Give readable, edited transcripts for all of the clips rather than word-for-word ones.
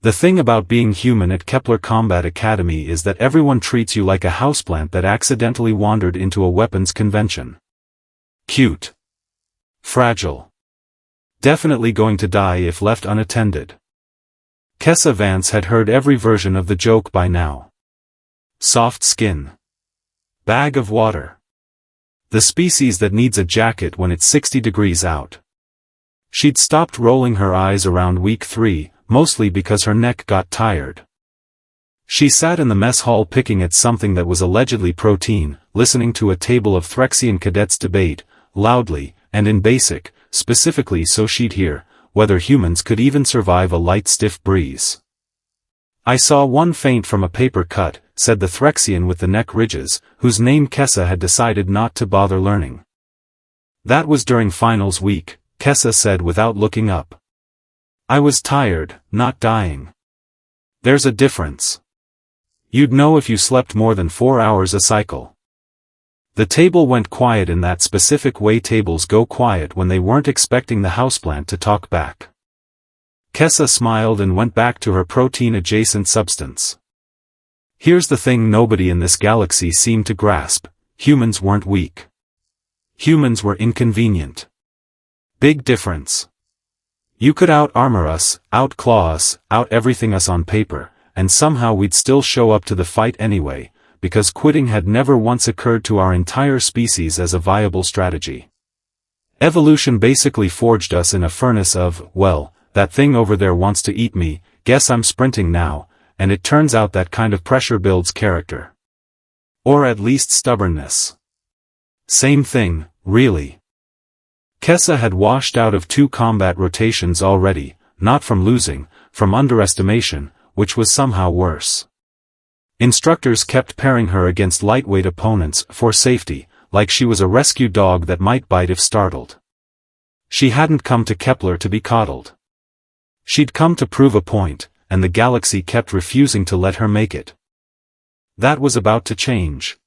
The thing about being human at Kepler Combat Academy is that everyone treats you like a houseplant that accidentally wandered into a weapons convention. Cute. Fragile. Definitely going to die if left unattended. Kessa Vance had heard every version of the joke by now. Soft skin. Bag of water. The species that needs a jacket when it's 60 degrees out. She'd stopped rolling her eyes around week 3, mostly because her neck got tired. She sat in the mess hall picking at something that was allegedly protein, listening to a table of Threxian cadets debate, loudly, and in basic, specifically so she'd hear, whether humans could even survive a light stiff breeze. I saw one faint from a paper cut, said the Threxian with the neck ridges, whose name Kessa had decided not to bother learning. That was during finals week, Kessa said without looking up. I was tired, not dying. There's a difference. You'd know if you slept more than 4 hours a cycle. The table went quiet in that specific way tables go quiet when they weren't expecting the houseplant to talk back. Kessa smiled and went back to her protein-adjacent substance. Here's the thing nobody in this galaxy seemed to grasp: humans weren't weak. Humans were inconvenient. Big difference. You could out-armor us, out-claw us, out-everything us on paper, and somehow we'd still show up to the fight anyway, because quitting had never once occurred to our entire species as a viable strategy. Evolution basically forged us in a furnace of, well, that thing over there wants to eat me, guess I'm sprinting now, and it turns out that kind of pressure builds character. Or at least stubbornness. Same thing, really. Kessa had washed out of 2 combat rotations already, not from losing, from underestimation, which was somehow worse. Instructors kept pairing her against lightweight opponents for safety, like she was a rescue dog that might bite if startled. She hadn't come to Kepler to be coddled. She'd come to prove a point, and the galaxy kept refusing to let her make it. That was about to change.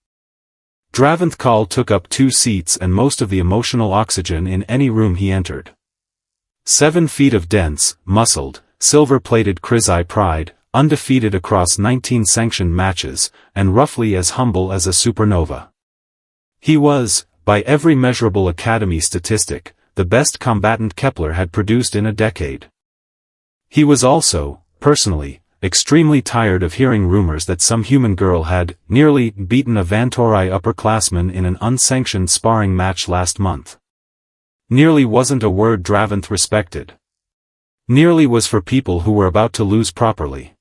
Draventhkal took up 2 seats and most of the emotional oxygen in any room he entered. 7 feet of dense, muscled, silver-plated Krizai pride, undefeated across 19 sanctioned matches, and roughly as humble as a supernova. He was, by every measurable academy statistic, the best combatant Kepler had produced in a decade. He was also, personally, extremely tired of hearing rumors that some human girl had nearly beaten a Vantori upperclassman in an unsanctioned sparring match last month. Nearly wasn't a word Draventh respected. Nearly was for people who were about to lose properly.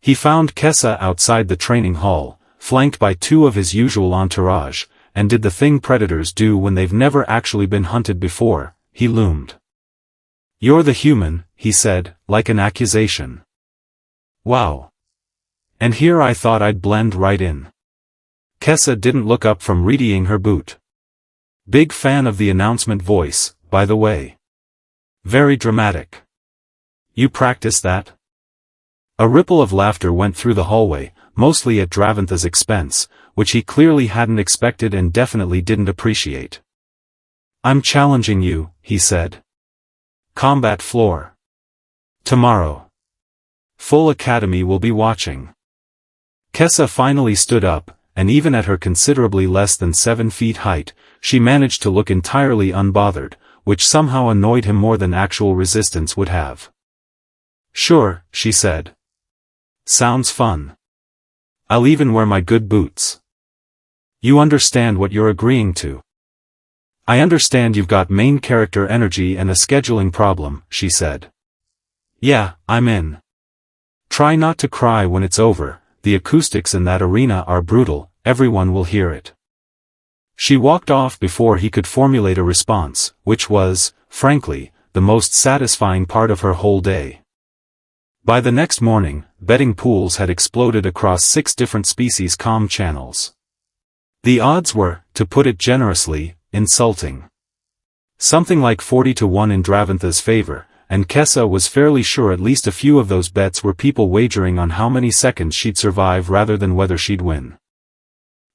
He found Kessa outside the training hall, flanked by 2 of his usual entourage, and did the thing predators do when they've never actually been hunted before. He loomed. "You're the human," he said, like an accusation. Wow. And here I thought I'd blend right in. Kessa didn't look up from readying her boot. Big fan of the announcement voice, by the way. Very dramatic. You practice that? A ripple of laughter went through the hallway, mostly at Draventha's expense, which he clearly hadn't expected and definitely didn't appreciate. "I'm challenging you," he said. "Combat floor. Tomorrow. Full Academy will be watching." Kessa finally stood up, and even at her considerably less than 7 feet height, she managed to look entirely unbothered, which somehow annoyed him more than actual resistance would have. "Sure," she said. "Sounds fun. I'll even wear my good boots." "You understand what you're agreeing to?" "I understand you've got main character energy and a scheduling problem," she said. "Yeah, I'm in. Try not to cry when it's over, the acoustics in that arena are brutal, everyone will hear it." She walked off before he could formulate a response, which was, frankly, the most satisfying part of her whole day. By the next morning, betting pools had exploded across 6 different species comm channels. The odds were, to put it generously, insulting. Something like 40 to 1 in Draventha's favor, and Kessa was fairly sure at least a few of those bets were people wagering on how many seconds she'd survive rather than whether she'd win.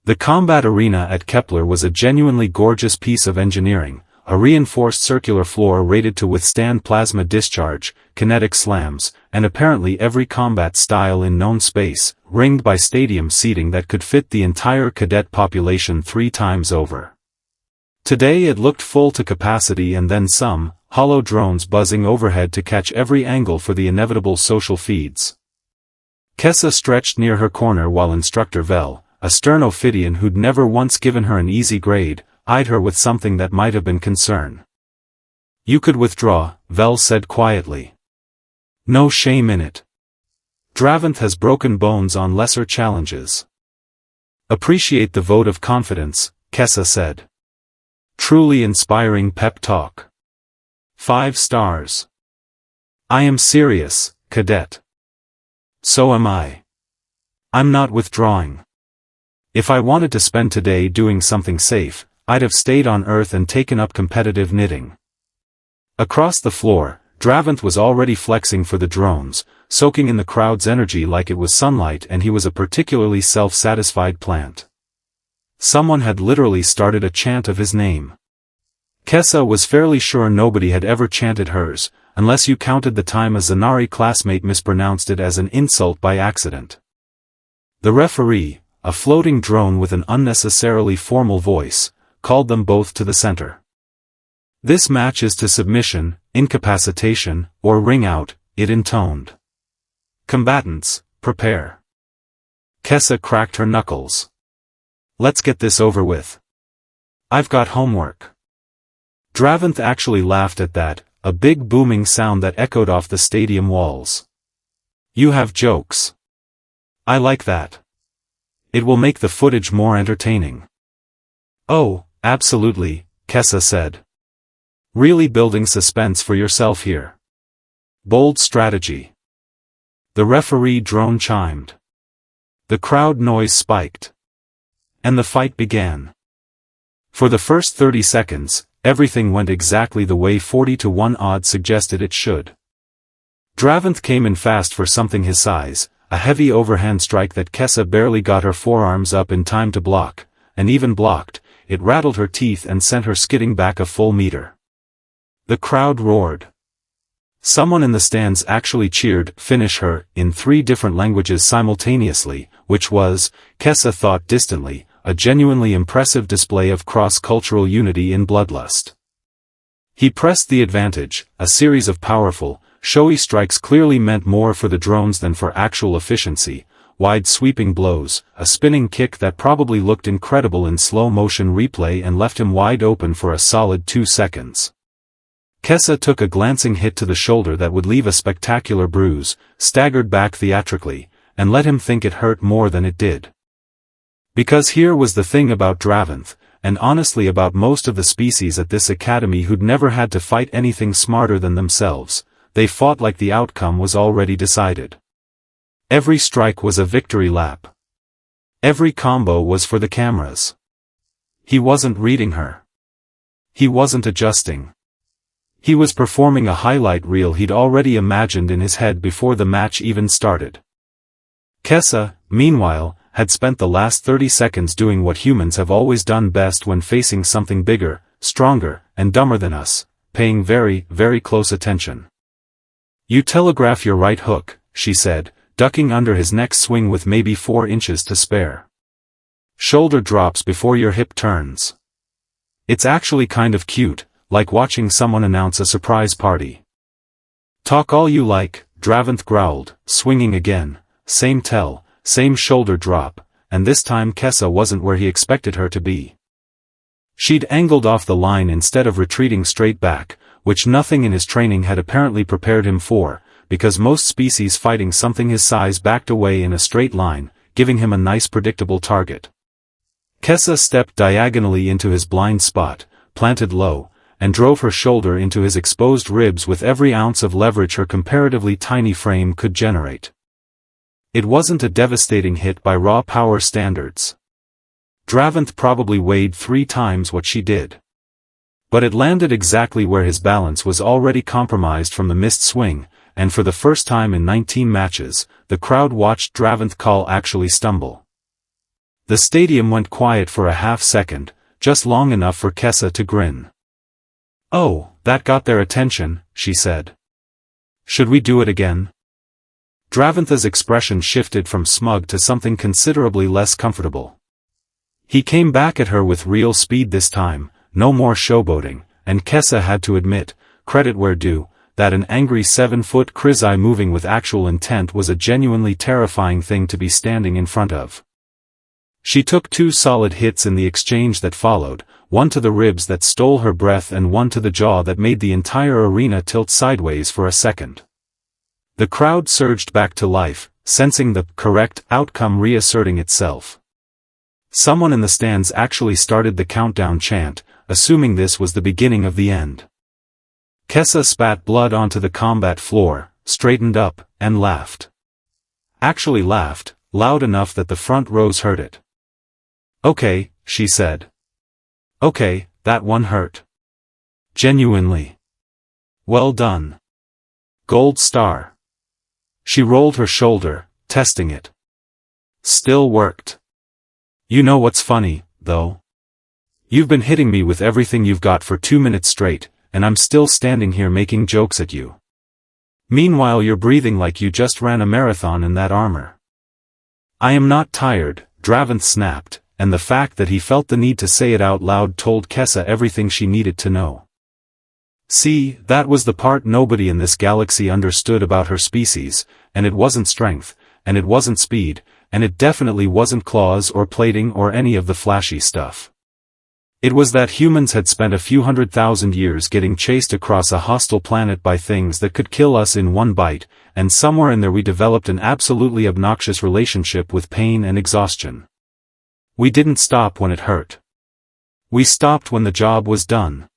The combat arena at Kepler was a genuinely gorgeous piece of engineering, a reinforced circular floor rated to withstand plasma discharge, kinetic slams, and apparently every combat style in known space, ringed by stadium seating that could fit the entire cadet population 3 times over. Today it looked full to capacity and then some, hollow drones buzzing overhead to catch every angle for the inevitable social feeds. Kessa stretched near her corner while Instructor Vel, a stern Ophidian who'd never once given her an easy grade, eyed her with something that might have been concern. "You could withdraw," Vel said quietly. "No shame in it. Draventh has broken bones on lesser challenges." "Appreciate the vote of confidence," Kessa said. "Truly inspiring pep talk. 5 stars. I am serious, Cadet. So am I. I'm not withdrawing. If I wanted to spend today doing something safe, I'd have stayed on Earth and taken up competitive knitting." Across the floor, Draventh was already flexing for the drones, soaking in the crowd's energy like it was sunlight, and he was a particularly self-satisfied plant. Someone had literally started a chant of his name. Kessa was fairly sure nobody had ever chanted hers, unless you counted the time a Zanari classmate mispronounced it as an insult by accident. The referee, a floating drone with an unnecessarily formal voice, called them both to the center. "This match is to submission, incapacitation, or ring out," it intoned. "Combatants, prepare." Kessa cracked her knuckles. "Let's get this over with. I've got homework." Draventh actually laughed at that, a big booming sound that echoed off the stadium walls. "You have jokes. I like that. It will make the footage more entertaining." "Oh, absolutely," Kessa said. "Really building suspense for yourself here. Bold strategy." The referee drone chimed. The crowd noise spiked. And the fight began. For the first 30 seconds, everything went exactly the way 40-1 odds suggested it should. Draventh came in fast for something his size, a heavy overhand strike that Kessa barely got her forearms up in time to block, and even blocked, it rattled her teeth and sent her skidding back a full meter. The crowd roared. Someone in the stands actually cheered, "Finish her," in 3 different languages simultaneously, which was, Kessa thought distantly, a genuinely impressive display of cross-cultural unity in bloodlust. He pressed the advantage, a series of powerful, showy strikes clearly meant more for the drones than for actual efficiency, wide sweeping blows, a spinning kick that probably looked incredible in slow-motion replay and left him wide open for a solid 2 seconds. Kessa took a glancing hit to the shoulder that would leave a spectacular bruise, staggered back theatrically, and let him think it hurt more than it did. Because here was the thing about Draventh, and honestly about most of the species at this academy who'd never had to fight anything smarter than themselves, they fought like the outcome was already decided. Every strike was a victory lap. Every combo was for the cameras. He wasn't reading her. He wasn't adjusting. He was performing a highlight reel he'd already imagined in his head before the match even started. Kessa, meanwhile, had spent the last 30 seconds doing what humans have always done best when facing something bigger, stronger, and dumber than us, paying very, very close attention. "You telegraph your right hook," she said, ducking under his next swing with maybe 4 inches to spare. "Shoulder drops before your hip turns. It's actually kind of cute, like watching someone announce a surprise party." "Talk all you like," Draventh growled, swinging again, same tell, same shoulder drop, and this time Kessa wasn't where he expected her to be. She'd angled off the line instead of retreating straight back, which nothing in his training had apparently prepared him for, because most species fighting something his size backed away in a straight line, giving him a nice predictable target. Kessa stepped diagonally into his blind spot, planted low, and drove her shoulder into his exposed ribs with every ounce of leverage her comparatively tiny frame could generate. It wasn't a devastating hit by raw power standards. Draventh probably weighed 3 times what she did. But it landed exactly where his balance was already compromised from the missed swing, and for the first time in 19 matches, the crowd watched Draventh call actually stumble. The stadium went quiet for a half second, just long enough for Kessa to grin. "Oh, that got their attention," she said. "Should we do it again?" Dravantha's expression shifted from smug to something considerably less comfortable. He came back at her with real speed this time, no more showboating, and Kessa had to admit, credit where due, that an angry 7-foot Krizai moving with actual intent was a genuinely terrifying thing to be standing in front of. She took 2 solid hits in the exchange that followed, one to the ribs that stole her breath and one to the jaw that made the entire arena tilt sideways for a second. The crowd surged back to life, sensing the correct outcome reasserting itself. Someone in the stands actually started the countdown chant, assuming this was the beginning of the end. Kessa spat blood onto the combat floor, straightened up, and laughed. Actually laughed, loud enough that the front rows heard it. "Okay," she said. "Okay, that one hurt. Genuinely. Well done. Gold star." She rolled her shoulder, testing it. "Still worked. You know what's funny, though? You've been hitting me with everything you've got for 2 minutes straight, and I'm still standing here making jokes at you. Meanwhile you're breathing like you just ran a marathon in that armor." "I am not tired," Dravanth snapped, and the fact that he felt the need to say it out loud told Kessa everything she needed to know. See, that was the part nobody in this galaxy understood about her species, and it wasn't strength, and it wasn't speed, and it definitely wasn't claws or plating or any of the flashy stuff. It was that humans had spent a few 100,000 years getting chased across a hostile planet by things that could kill us in one bite, and somewhere in there we developed an absolutely obnoxious relationship with pain and exhaustion. We didn't stop when it hurt. We stopped when the job was done.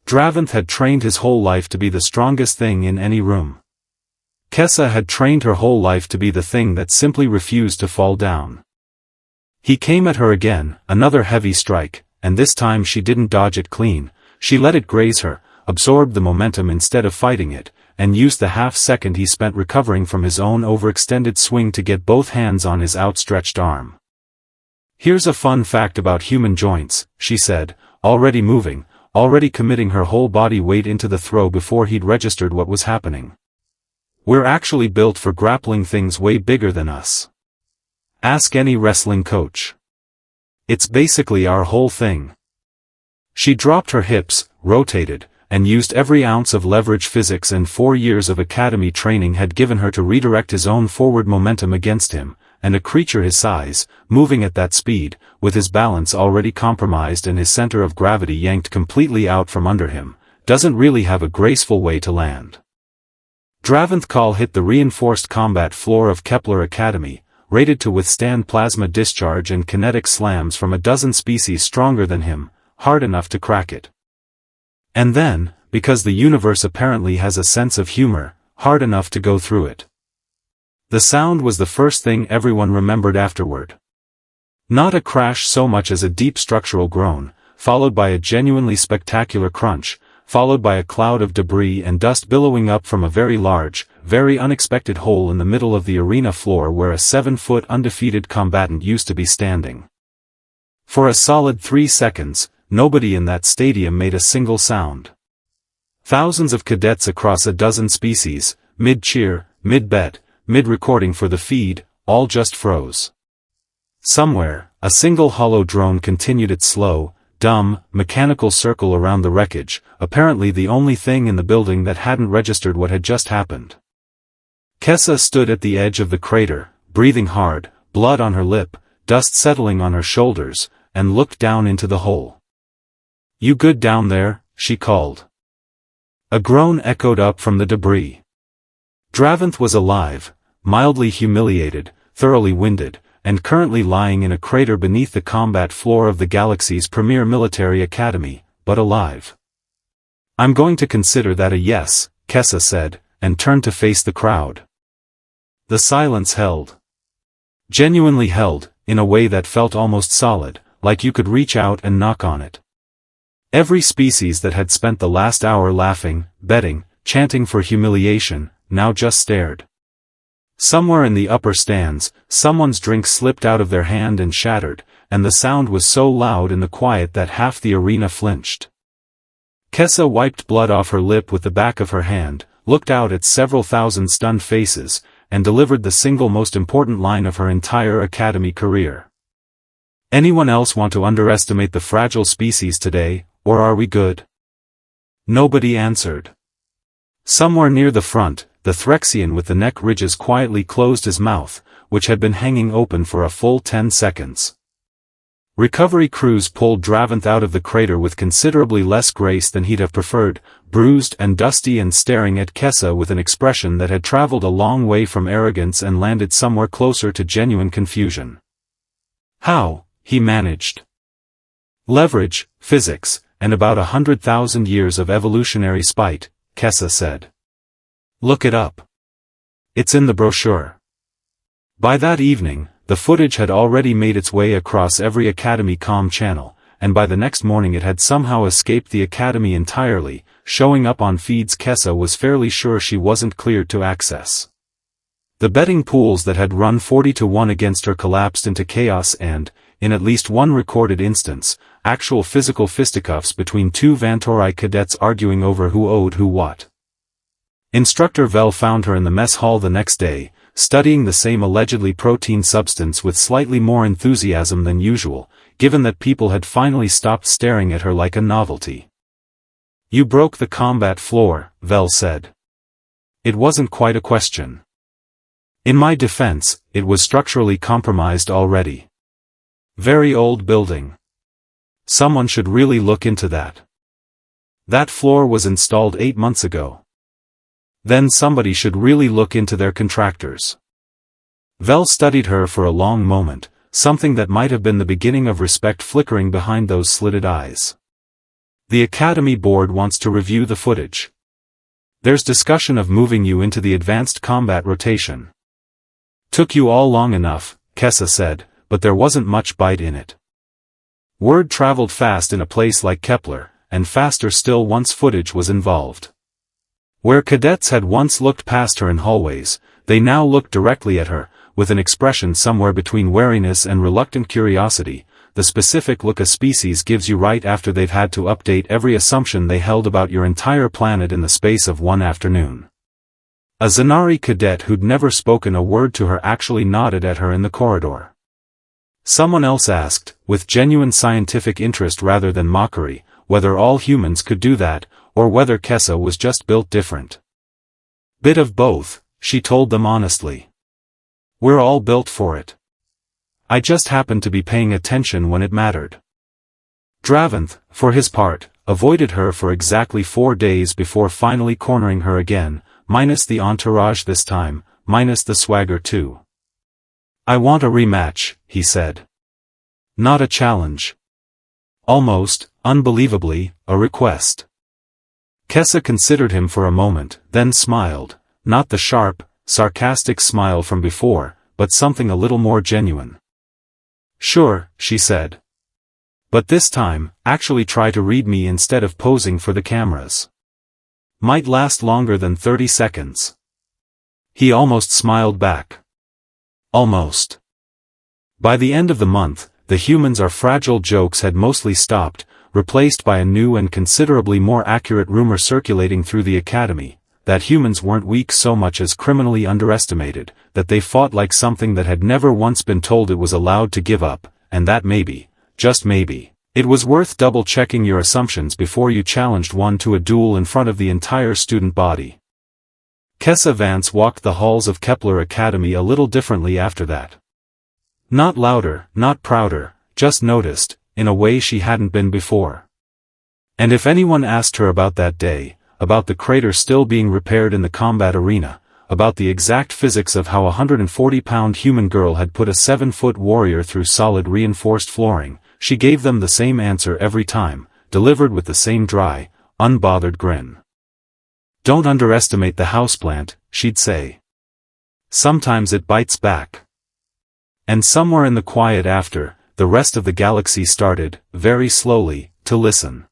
Dravanth had trained his whole life to be the strongest thing in any room. Kessa had trained her whole life to be the thing that simply refused to fall down. He came at her again, another heavy strike, and this time she didn't dodge it clean, she let it graze her, absorbed the momentum instead of fighting it, and used the half-second he spent recovering from his own overextended swing to get both hands on his outstretched arm. "Here's a fun fact about human joints," she said, already moving, already committing her whole body weight into the throw before he'd registered what was happening. "We're actually built for grappling things way bigger than us. Ask any wrestling coach. It's basically our whole thing." She dropped her hips, rotated, and used every ounce of leverage physics and 4 years of academy training had given her to redirect his own forward momentum against him, and a creature his size, moving at that speed, with his balance already compromised and his center of gravity yanked completely out from under him, doesn't really have a graceful way to land. Dravanth Kahl hit the reinforced combat floor of Kepler Academy, rated to withstand plasma discharge and kinetic slams from a dozen species stronger than him, hard enough to crack it. And then, because the universe apparently has a sense of humor, hard enough to go through it. The sound was the first thing everyone remembered afterward. Not a crash so much as a deep structural groan, followed by a genuinely spectacular crunch, followed by a cloud of debris and dust billowing up from a very large, very unexpected hole in the middle of the arena floor where a 7-foot undefeated combatant used to be standing. For a solid 3 seconds, nobody in that stadium made a single sound. Thousands of cadets across a dozen species, mid-cheer, mid-bet, mid-recording for the feed, all just froze. Somewhere, a single hollow drone continued its slow, dumb, mechanical circle around the wreckage, apparently the only thing in the building that hadn't registered what had just happened. Kessa stood at the edge of the crater, breathing hard, blood on her lip, dust settling on her shoulders, and looked down into the hole. "You good down there?" she called. A groan echoed up from the debris. Dravanth was alive, mildly humiliated, thoroughly winded, and currently lying in a crater beneath the combat floor of the galaxy's premier military academy, but alive. "I'm going to consider that a yes," Kessa said, and turned to face the crowd. The silence held. Genuinely held, in a way that felt almost solid, like you could reach out and knock on it. Every species that had spent the last hour laughing, betting, chanting for humiliation, now just stared. Somewhere in the upper stands, someone's drink slipped out of their hand and shattered, and the sound was so loud in the quiet that half the arena flinched. Kessa wiped blood off her lip with the back of her hand, looked out at several thousand stunned faces, and delivered the single most important line of her entire academy career. "Anyone else want to underestimate the fragile species today, or are we good?" Nobody answered. Somewhere near the front, the Threxian with the neck ridges quietly closed his mouth, which had been hanging open for a full 10 seconds. Recovery crews pulled Draventh out of the crater with considerably less grace than he'd have preferred, bruised and dusty and staring at Kessa with an expression that had traveled a long way from arrogance and landed somewhere closer to genuine confusion. "How?" he managed. "Leverage, physics, and about 100,000 years of evolutionary spite," Kessa said. "Look it up. It's in the brochure." By that evening, the footage had already made its way across every Academy comm channel, and by the next morning it had somehow escaped the Academy entirely, showing up on feeds Kessa was fairly sure she wasn't cleared to access. The betting pools that had run 40-1 against her collapsed into chaos and, in at least one recorded instance, actual physical fisticuffs between two Vantori cadets arguing over who owed who what. Instructor Vel found her in the mess hall the next day, studying the same allegedly protein substance with slightly more enthusiasm than usual, given that people had finally stopped staring at her like a novelty. "You broke the combat floor," Vel said. It wasn't quite a question. In my defense, it was structurally compromised already. Very old building. Someone should really look into that. That floor was installed 8 months ago. Then somebody should really look into their contractors. Vel studied her for a long moment, something that might have been the beginning of respect flickering behind those slitted eyes. "The Academy Board wants to review the footage. There's discussion of moving you into the advanced combat rotation." "Took you all long enough," Kessa said, but there wasn't much bite in it. Word traveled fast in a place like Kepler, and faster still once footage was involved. Where cadets had once looked past her in hallways, they now looked directly at her, with an expression somewhere between wariness and reluctant curiosity, the specific look a species gives you right after they've had to update every assumption they held about your entire planet in the space of one afternoon. A Zanari cadet who'd never spoken a word to her actually nodded at her in the corridor. Someone else asked, with genuine scientific interest rather than mockery, whether all humans could do that, or whether Kessa was just built different. "Bit of both," she told them honestly. "We're all built for it. I just happened to be paying attention when it mattered." Draventh, for his part, avoided her for exactly 4 days before finally cornering her again, minus the entourage this time, minus the swagger too. "I want a rematch," he said. "Not a challenge. Almost, unbelievably, a request." Kessa considered him for a moment, then smiled, not the sharp, sarcastic smile from before, but something a little more genuine. "Sure," she said. "But this time, actually try to read me instead of posing for the cameras. Might last longer than 30 seconds. He almost smiled back. Almost. By the end of the month, the humans are fragile jokes had mostly stopped, replaced by a new and considerably more accurate rumor circulating through the Academy, that humans weren't weak so much as criminally underestimated, that they fought like something that had never once been told it was allowed to give up, and that maybe, just maybe, it was worth double-checking your assumptions before you challenged one to a duel in front of the entire student body. Kessa Vance walked the halls of Kepler Academy a little differently after that. Not louder, not prouder, just noticed, in a way she hadn't been before. And if anyone asked her about that day, about the crater still being repaired in the combat arena, about the exact physics of how a 140-pound human girl had put a 7-foot warrior through solid reinforced flooring, she gave them the same answer every time, delivered with the same dry, unbothered grin. "Don't underestimate the houseplant," she'd say. "Sometimes it bites back." And somewhere in the quiet after, the rest of the galaxy started, very slowly, to listen.